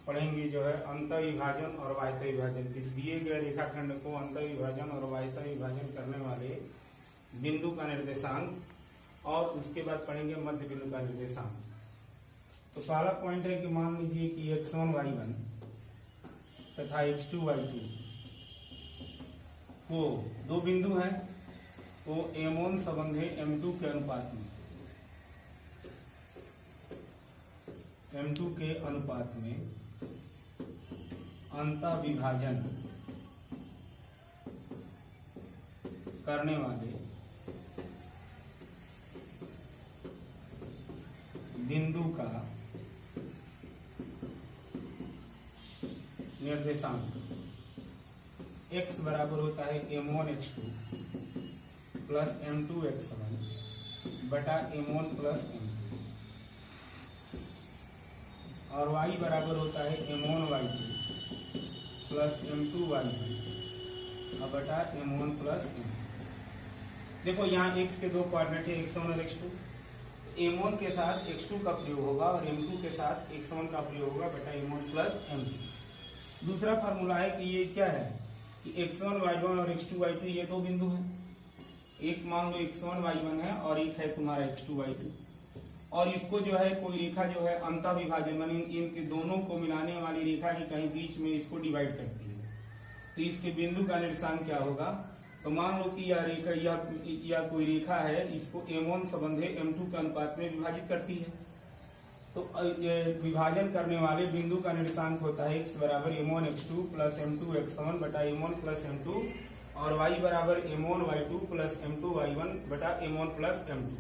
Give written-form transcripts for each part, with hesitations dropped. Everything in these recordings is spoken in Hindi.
पढ़ेंगे जो है अंतःविभाजन और वाह्यता विभाजन। इस दिए गए रेखाखंड को अंतःविभाजन और वाह्यता विभाजन करने वाले बिंदु का निर्देशांक और उसके बाद पढ़ेंगे मध्य बिंदु का निर्देशांक। तो पहला पॉइंट है कि मान लीजिए कि x1 y1 तथा x2 y2 को दो बिंदु हैं, तो m1 संबंधी m2 के अनुपात में अंतःविभाजन करने वाले बिंदु का निर्देशांक x बराबर होता है m1 x2 plus m2 x1 बटा m1 प्लस m2 और y बराबर होता है m1 y2 plus m2 y1 बटा m1 प्लस m2। देखो यहाँ x के दो कोऑर्डिनेट है x1 और x2, m1 के साथ x2 का प्रयोग होगा और m2 के साथ x1 का प्रयोग होगा बटा m1 प्लस m2। दूसरा फार्मूला है कि ये क्या है कि x1 y1 और x2 y2 ये दो बिंदु हैं। एक मान लो x1 y1 है और एक है तुम्हारा x2 y2, और इसको जो है कोई रेखा जो है अंतःविभाजन मानी इनके दोनों को मिलाने वाली रेखा के कहीं बीच में इसको डिवाइड करती है, तो इसके बिंदु का निर्देशांक क्या होगा। तो मान लो कि यह रेखा या कोई रेखा है, इसको m1 संबंधी m2 के अनुपात में विभाजित करती है। तो विभाजन करने वाले बिंदु का निर्देशांक होता है x बराबर m1 x2 plus m2 x1 बटा m1 प्लस m2 और y बराबर m1 y2 plus m2 y1 बटा m1 प्लस m2।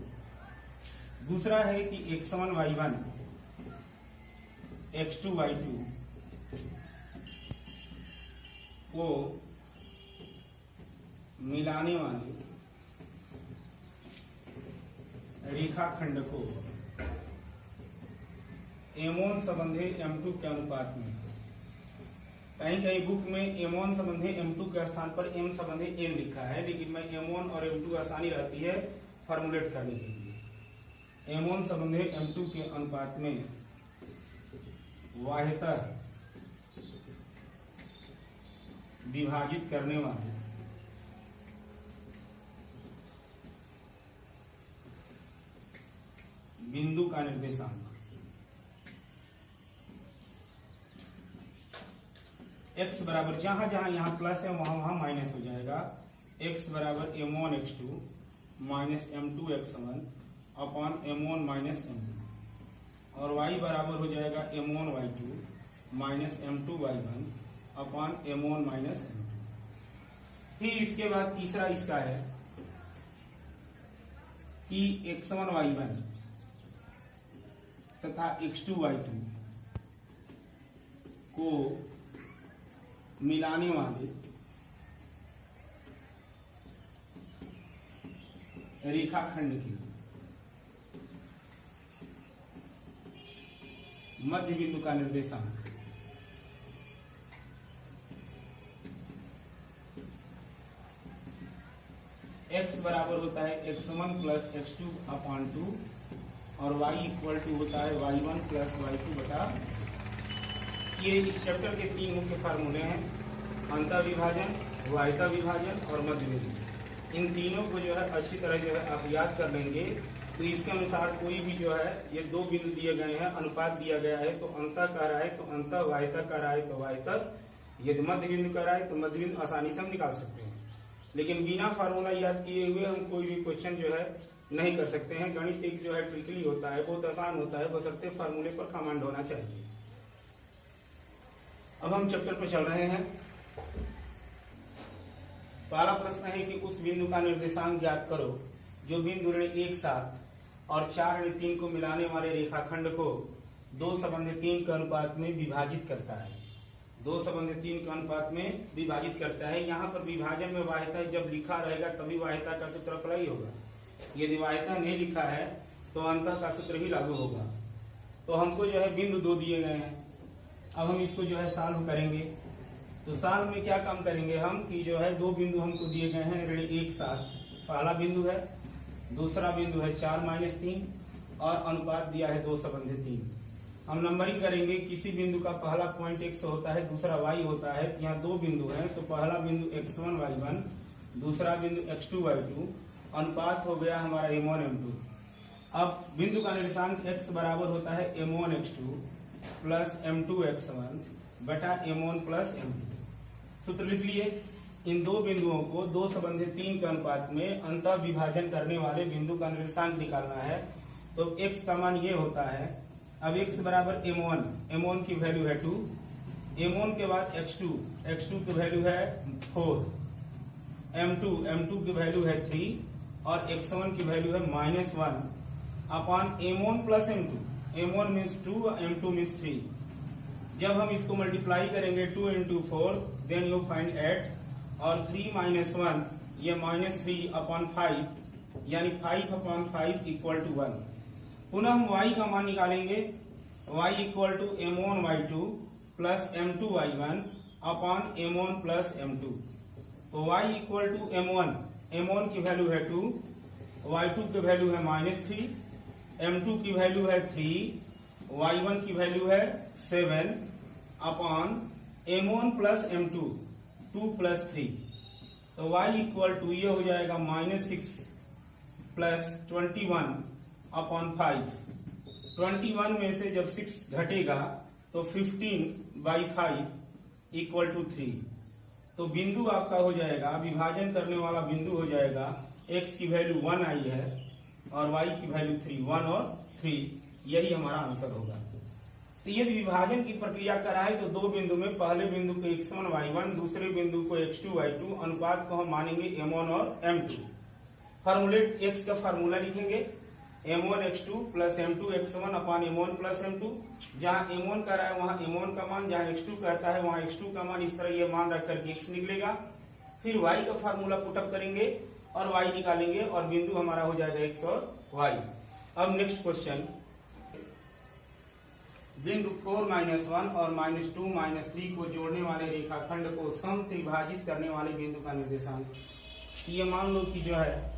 दूसरा है कि x1 y1 x2 y2 को मिलाने वाले रेखाखंड को m1 संबंधी m2 के अनुपात में, कहीं कहीं बुक में m1 संबंधी m2 के स्थान पर m संबंधी n लिखा है, लेकिन मैं m1 और m2 आसानी रहती है फॉर्मुलेट करने के लिए। m1 संबंधी m2 के अनुपात में वाह्यता विभाजित करने वाले बिंदु का निर्देशांक x बराबर जहां जहां यहाँ प्लस है वहां वहां माइनस हो जाएगा। x बराबर m1 x2 minus m2 x1 upon m1 minus m2 और y बराबर हो जाएगा m1 y2 minus m2 y1 upon m1 minus m2। फिर इसके बाद तीसरा इसका है कि x1 y1 तथा x2 y2 को मिलाने वाले रेखाखंड की मध्य बिंदु का निर्देशांक x बराबर होता है x1 प्लस x2 अपॉन 2 और y इक्वल टू होता है y1 प्लस y2 बटा। ये इस चैप्टर के तीन मुख्य फार्मूले हैं, अंतःविभाजन, वाह्यता विभाजन और मध्य बिंदु। इन तीनों को जो है अच्छी तरह जो है आप याद कर लेंगे, तो इसके अनुसार कोई भी जो है ये दो बिंदु दिए गए हैं, अनुपात दिया गया है, तो अंतः का रहा है तो अंतः, वाह्यता का रहा है तो वाह्यता, यदि मध्य बिंदु का रहा है तो मध्य बिंदु आसानी से हम निकाल सकते हैं। लेकिन बिना फार्मूला याद किए हुए हम कोई भी क्वेश्चन जो है नहीं कर सकते हैं। गणित एक जो है ट्रिकली होता है, बहुत आसान होता है, बशर्ते फार्मूले पर कमांड होना चाहिए। अब हम चैप्टर पर चल रहे हैं। पहला प्रश्न है कि उस बिंदु का निर्देशांक ज्ञात करो जो बिंदु ऋण 1 7 और 4 ऋण 3 को मिलाने वाले रेखाखंड को 2:3 के अनुपात में विभाजित करता है। 2:3 के अनुपात में विभाजित करता है। यहाँ पर विभाजन में वाह्यता जब लिखा रहेगा तभी वाह्यता का सूत्र अप्लाई होगा। यदि वाह्यता नहीं लिखा है तो अंतः का सूत्र ही लागू होगा। तो हमको जो है बिंदु 2 दिए गए हैं, अब हम इसको जो है सॉल्व करेंगे। तो सॉल्व में क्या काम करेंगे हम कि जो है दो बिंदु हमको दिए गए हैं ऋण 1 7, पहला बिंदु है, दूसरा बिंदु है 4 - 3 और अनुपात दिया है 2:3। हम नंबरिंग करेंगे। किसी बिंदु का पहला पॉइंट x होता है, दूसरा y होता है। यहाँ दो बिंदु हैं, तो पहला बिंदु x1 y1, दूसरा बिंदु x2 y2। अनुपात हो गया हमारा m1 m2। अब बिंदु का निर्देशांक x बराबर होता है m1 x2 plus m2 x1 बटा m1 प्लस m2। सूत्र लिख लिए। इन दो बिंदुओं को दो संबंधित 3 के अनुपात में अंतः विभाजन करने वाले बिंदु का निर्देशांक निकालना है। तो x का मान ये होता है। अब x बराबर m1 की वैल्यू है 2, m1 के बाद x2 की वैल्यू है 4, m2 की वैल्यू है 3 और x1 की वैल्यू है -1 upon m1 plus m2। m1 means 2, m2 means 3। जब हम इसको मल्टीप्लाई करेंगे 2 into 4 देन यू फाइंड 8 और 3 - 1 ये -3 अपॉन 5 यानी 5 अपॉन 5 इक्वल टू 1। पुनः हम y का मान निकालेंगे। y equal to m1 y2 plus m2 y1 upon m1 plus m2। तो y इक्वल टू m1 की वैल्यू है 2, y2 की वैल्यू है -3, m2 की वैल्यू है 3, y1 की वैल्यू है 7 upon m1 plus m2 2 plus 3। तो y इक्वल टू ये हो जाएगा -6 प्लस 21 अपॉन 5। 21 में से जब 6 घटेगा तो 15/5 इक्वल टू 3। तो बिंदु आपका हो जाएगा, विभाजन करने वाला बिंदु हो जाएगा, x की वैल्यू 1 आई है और y की वैल्यू 3, 1 और 3। यही हमारा आंसर होगा। तो यदि विभाजन की प्रक्रिया कराए तो दो बिंदु में पहले बिंदु को x1 y1, दूसरे बिंदु को x2 y2, अनुपात को हम मानेंगे m1 और m2। फॉर्मूलेट x का फार्मूला लिखेंगे m1 x2 plus m2 x1 upon m1 plus m2। जहाँ m1 कह रहा है वहाँ m1 का मान, जहाँ x2 कहता है वहाँ x2 का मान। इस तरह ये मान रख करके x निकलेगा। फिर y का फार्मूला पुटअप करेंगे और y निकालेंगे और बिंदु हमारा हो जाएगा x और y। अब नेक्स्ट क्वेश्चन, बिंदु 4 -1 और -2 -3 को जोड़ने वाले रेखाखंड को समत्रिभाजित करने वाले बिंदु का निर्देशांक। ये मान लो कि जो है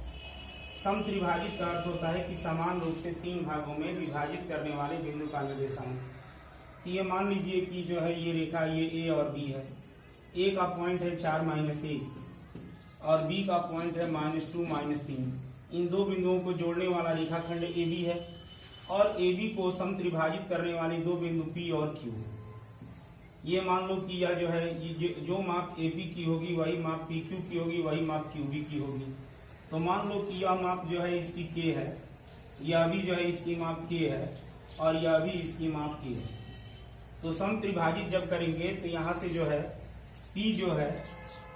समत्रिभाजित का अर्थ होता है कि समान रूप से 3 भागों में विभाजित करने वाले बिंदु का निर्देशांक। ये मान लीजिए कि जो है ये रेखा ये a और b है। a का पॉइंट है 4 - 1 और b का पॉइंट है -2 -3। इन दो बिंदुओं को जोड़ने वाला रेखाखंड AB है और AB को समत्रिभाजित करने वाले दो बिंदु P और Q। ये मान लो कि यह जो है जो माप AB की होगी वही माप PQ की होगी, वही माप QB की होगी। तो मान लो कि यह माप जो है इसकी K है, यह भी जो है इसकी माप K है और यह भी इसकी माप K है। तो समत्रिभाजित जब करेंगे तो यहाँ से जो है P जो है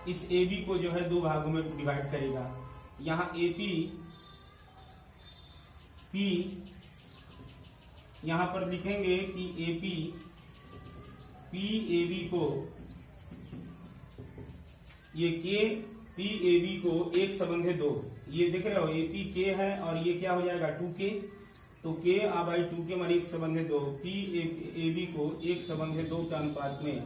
इस AB को जो है दो भागों में डिवाइड करेगा। यहाँ AP P यहाँ पर लिखेंगे कि AP PAB को ये K PAB को 1 संबंधे 2, ये देख रहे हो AP K है और ये क्या हो जाएगा 2K। तो K बाई 2K मान 1 संबंधे 2, PAB को 1 संबंधे 2 के अनुपात में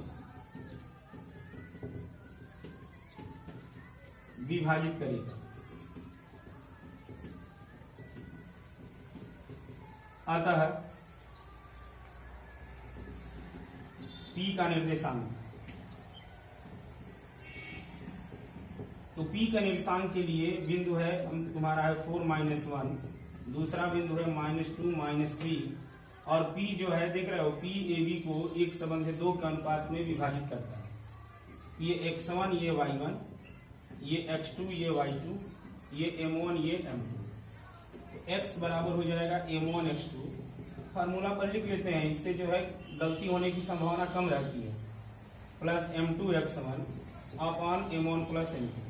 विभाजित करेगा। अतः P का निर्देशांक, तो P का निर्देशांक के लिए बिंदु है तुम्हारा है 4 -1, दूसरा बिंदु है -2 -3 और P जो है देख रहे हो PAB को 1 संबंधे 2 के अनुपात में विभाजित करता है। ये x1 ये y1, ये x2 ये y2, ये m1 ये m2। x बराबर हो जाएगा m1 x2। फार्मूला पर लिख लेते हैं, इससे जो है गलती होने की संभावना कम रहती है। Plus m2 x1 upon m1 plus m2।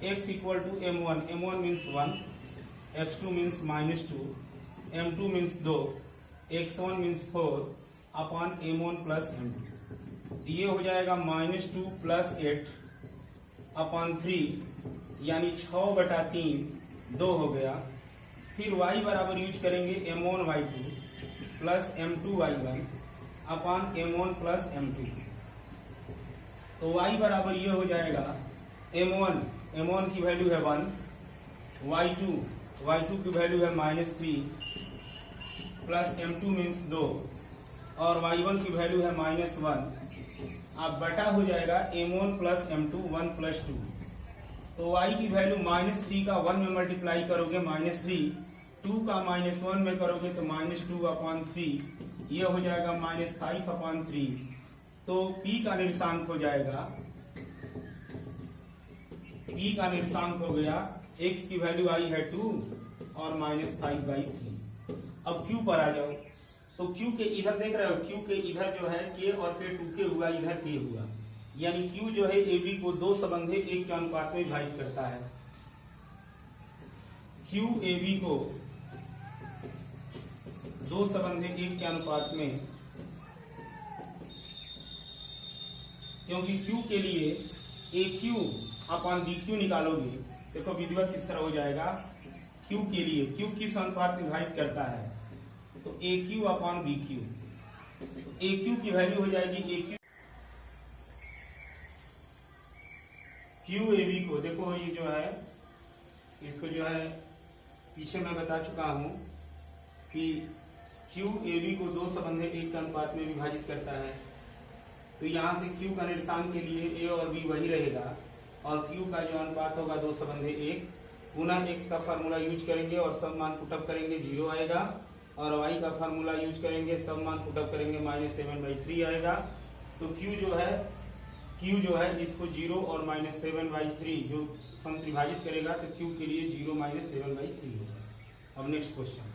x equal to m1 means 1, x2 means -2, m2 means 2, x1 means 4 upon m1 plus m2। ये हो जाएगा -2 प्लस 8 अपॉन 3 यानी 6/3 2 हो गया। फिर y बराबर यूज करेंगे m1 y2 plus m2 y1 upon m1 plus m2। तो y बराबर ये हो जाएगा m1 की वैल्यू है 1, y2 की वैल्यू है -3 प्लस m2 मीन्स 2, और y1 की वैल्यू है -1, अब बटा हो जाएगा m1 प्लस m2 1 प्लस 2। तो y की वैल्यू -3 का 1 में मल्टीप्लाई करोगे -3, 2 का -1 में करोगे तो -2/3, ये हो जाएगा -5/3। तो p का निर्देशांक हो जाएगा, p का निर्देशांक हो गया, x की वैल्यू आई है 2 और -5/3। अब q पर आ जाओ, तो q के इधर देख रहे हो, q के इधर जो है k और k 2k हुआ, इधर k हुआ, यानी q जो है ab को दो संबंधे 1 के अनुपात में विभाजित करता है। q ab को दो संबंधे 1 के अनुपात में, क्योंकि q के लिए AQ/BQ निकालोगे, देखो विधिवत किस तरह हो जाएगा। q के लिए q किस अनुपात में विभाजित करता है, तो AQ/BQ, तो AQ की वैल्यू हो जाएगी AQ। QAB को देखो, ये जो है इसको जो है पीछे मैं बता चुका हूं कि QAB को दो संबंधे 1 के अनुपात में विभाजित करता है। तो यहाँ से Q का निर्देशांक के लिए A और B वही रहेगा, और Q का जो अनुपात होगा दो संबंधे 1, पुनः x का फार्मूला यूज करेंगे और सब मान पुटअप करेंगे, 0 आएगा, और y का फार्मूला यूज करेंगे, सब मान पुटअप करेंगे, -7/3 आएगा। तो Q जो है इसको 0 और -7/3 जो सम त्रिभाजित करेगा, तो Q के लिए 0 -7/3 होगा। अब नेक्स्ट क्वेश्चन।